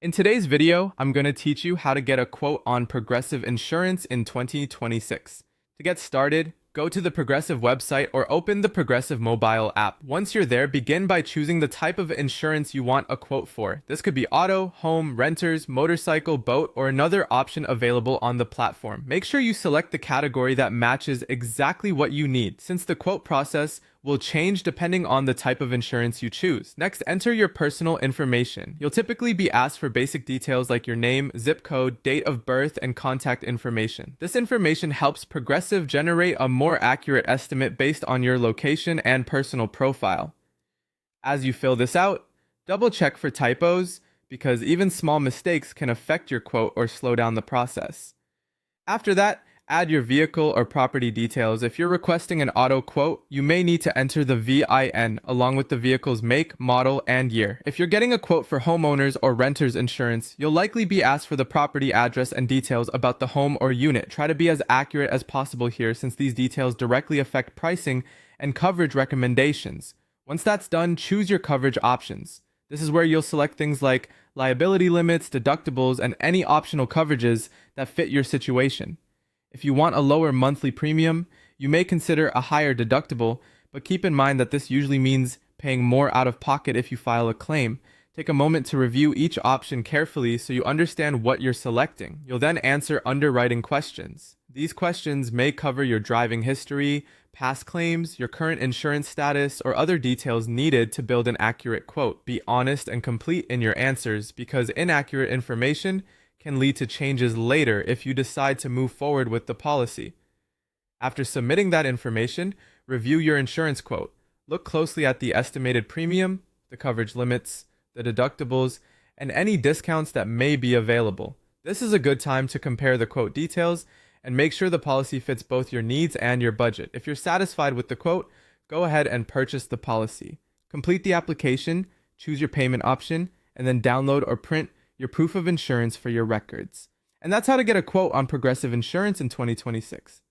In today's video, I'm going to teach you how to get a quote on Progressive Insurance in 2026. To get started, go to the Progressive website or open the Progressive mobile app. Once you're there, begin by choosing the type of insurance you want a quote for. This could be auto, home, renters, motorcycle, boat, or another option available on the platform. Make sure you select the category that matches exactly what you need, since the quote process will change depending on the type of insurance you choose. Next, enter your personal information. You'll typically be asked for basic details like your name, zip code, date of birth, and contact information. This information helps Progressive generate a more accurate estimate based on your location and personal profile. As you fill this out, double check for typos because even small mistakes can affect your quote or slow down the process. After that, add your vehicle or property details. If you're requesting an auto quote, you may need to enter the VIN along with the vehicle's make, model, and year. If you're getting a quote for homeowners or renters insurance, you'll likely be asked for the property address and details about the home or unit. Try to be as accurate as possible here since these details directly affect pricing and coverage recommendations. Once that's done, choose your coverage options. This is where you'll select things like liability limits, deductibles, and any optional coverages that fit your situation. If you want a lower monthly premium, you may consider a higher deductible, but keep in mind that this usually means paying more out of pocket if you file a claim. Take a moment to review each option carefully so you understand what you're selecting. You'll then answer underwriting questions. These questions may cover your driving history, past claims, your current insurance status, or other details needed to build an accurate quote. Be honest and complete in your answers because inaccurate information can lead to changes later if you decide to move forward with the policy. After submitting that information, review your insurance quote. Look closely at the estimated premium, the coverage limits, the deductibles, and any discounts that may be available. This is a good time to compare the quote details and make sure the policy fits both your needs and your budget. If you're satisfied with the quote, go ahead and purchase the policy. Complete the application, choose your payment option, and then download or print your proof of insurance for your records. And that's how to get a quote on Progressive Insurance in 2026.